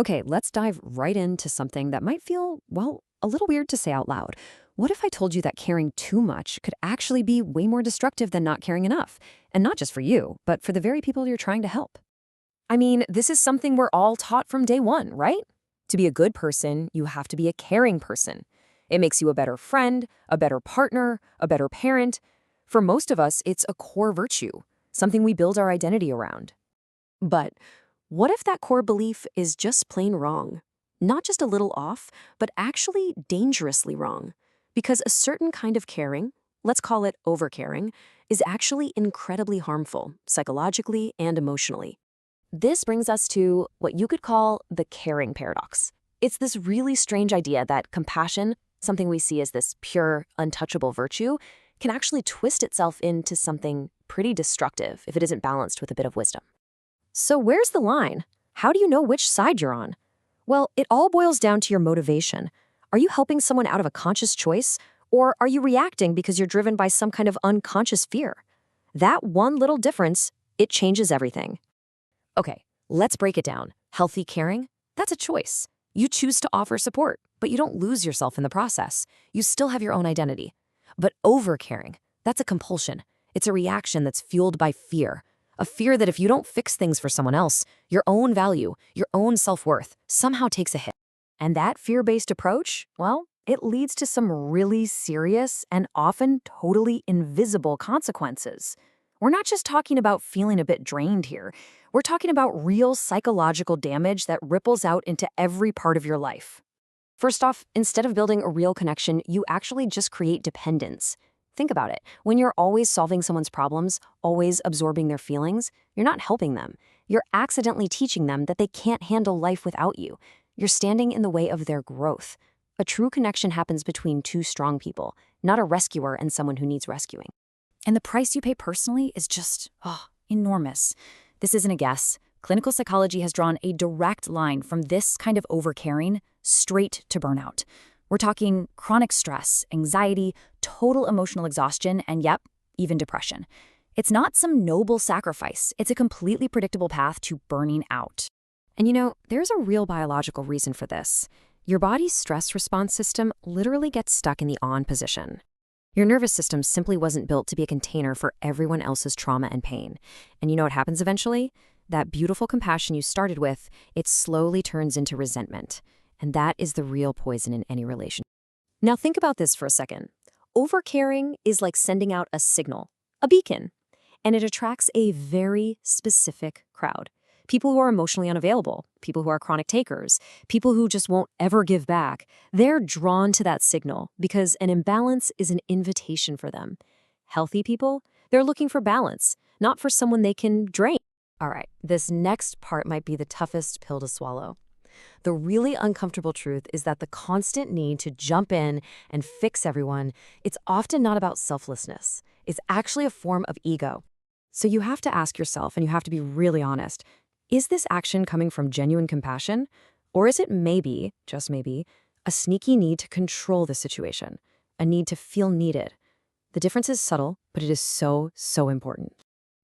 Okay, let's dive right into something that might feel, well, a little weird to say out loud. What if I told you that caring too much could actually be way more destructive than not caring enough? And not just for you, but for the very people you're trying to help. I mean, this is something we're all taught from day one, right? To be a good person, you have to be a caring person. It makes you a better friend, a better partner, a better parent. For most of us, it's a core virtue, something we build our identity around. But what if that core belief is just plain wrong? Not just a little off, but actually dangerously wrong. Because a certain kind of caring, let's call it overcaring, is actually incredibly harmful, psychologically and emotionally. This brings us to what you could call the caring paradox. It's this really strange idea that compassion, something we see as this pure, untouchable virtue, can actually twist itself into something pretty destructive if it isn't balanced with a bit of wisdom. So where's the line? How do you know which side you're on? Well, it all boils down to your motivation. Are you helping someone out of a conscious choice, or are you reacting because you're driven by some kind of unconscious fear? That one little difference, it changes everything. Okay, let's break it down. Healthy caring? That's a choice. You choose to offer support, but you don't lose yourself in the process. You still have your own identity. But overcaring, that's a compulsion. It's a reaction that's fueled by fear. A fear that if you don't fix things for someone else, your own value, your own self-worth somehow takes a hit. And that fear-based approach, well, it leads to some really serious and often totally invisible consequences. We're not just talking about feeling a bit drained here. We're talking about real psychological damage that ripples out into every part of your life. First off, instead of building a real connection, you actually just create dependence. Think about it. When you're always solving someone's problems, always absorbing their feelings, you're not helping them. You're accidentally teaching them that they can't handle life without you. You're standing in the way of their growth. A true connection happens between two strong people, not a rescuer and someone who needs rescuing. And the price you pay personally is just, enormous. This isn't a guess. Clinical psychology has drawn a direct line from this kind of overcaring straight to burnout. We're talking chronic stress, anxiety, total emotional exhaustion, and yep, even depression. It's not some noble sacrifice. It's a completely predictable path to burning out. And you know, there's a real biological reason for this. Your body's stress response system literally gets stuck in the on position. Your nervous system simply wasn't built to be a container for everyone else's trauma and pain. And you know what happens eventually? That beautiful compassion you started with, it slowly turns into resentment. And that is the real poison in any relationship. Now think about this for a second. Overcaring is like sending out a signal, a beacon, and it attracts a very specific crowd. People who are emotionally unavailable, people who are chronic takers, people who just won't ever give back. They're drawn to that signal because an imbalance is an invitation for them. Healthy people, they're looking for balance, not for someone they can drain. All right, this next part might be the toughest pill to swallow. The really uncomfortable truth is that the constant need to jump in and fix everyone, it's often not about selflessness. It's actually a form of ego. So you have to ask yourself, and you have to be really honest, is this action coming from genuine compassion? Or is it maybe, just maybe, a sneaky need to control the situation, a need to feel needed? The difference is subtle, but it is so, so important.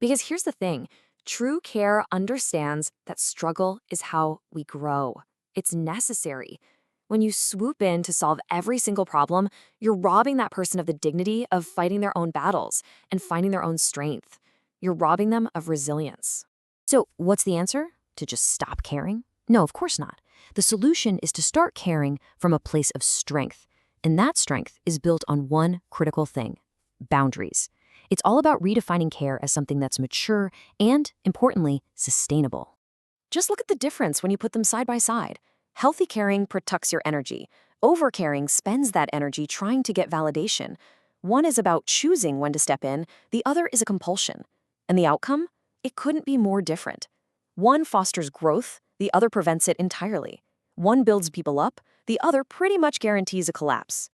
Because here's the thing. True care understands that struggle is how we grow. It's necessary. When you swoop in to solve every single problem, you're robbing that person of the dignity of fighting their own battles and finding their own strength. You're robbing them of resilience. So what's the answer? To just stop caring? No, of course not. The solution is to start caring from a place of strength. And that strength is built on one critical thing: boundaries. It's all about redefining care as something that's mature and, importantly, sustainable. Just look at the difference when you put them side by side. Healthy caring protects your energy. Overcaring spends that energy trying to get validation. One is about choosing when to step in, the other is a compulsion. And the outcome? It couldn't be more different. One fosters growth, the other prevents it entirely. One builds people up, the other pretty much guarantees a collapse.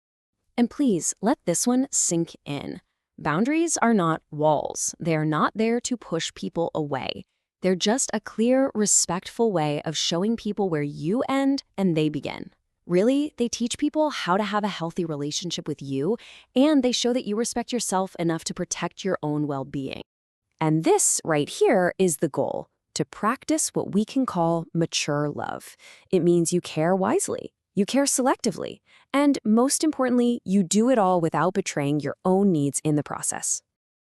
And please, let this one sink in. Boundaries are not walls. They are not there to push people away. They're just a clear, respectful way of showing people where you end and they begin. Really, they teach people how to have a healthy relationship with you, and they show that you respect yourself enough to protect your own well-being. And this right here is the goal: to practice what we can call mature love. It means you care wisely, you care selectively, and most importantly, you do it all without betraying your own needs in the process.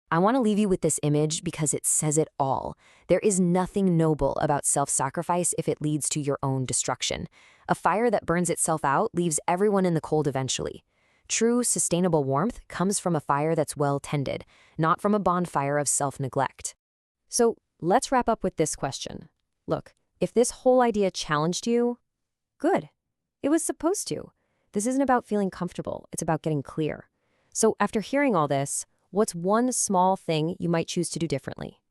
I want to leave you with this image because it says it all. There is nothing noble about self-sacrifice if it leads to your own destruction. A fire that burns itself out leaves everyone in the cold eventually. True, sustainable warmth comes from a fire that's well tended, not from a bonfire of self-neglect. So let's wrap up with this question. Look, if this whole idea challenged you, good. It was supposed to. This isn't about feeling comfortable. It's about getting clear. So after hearing all this, what's one small thing you might choose to do differently?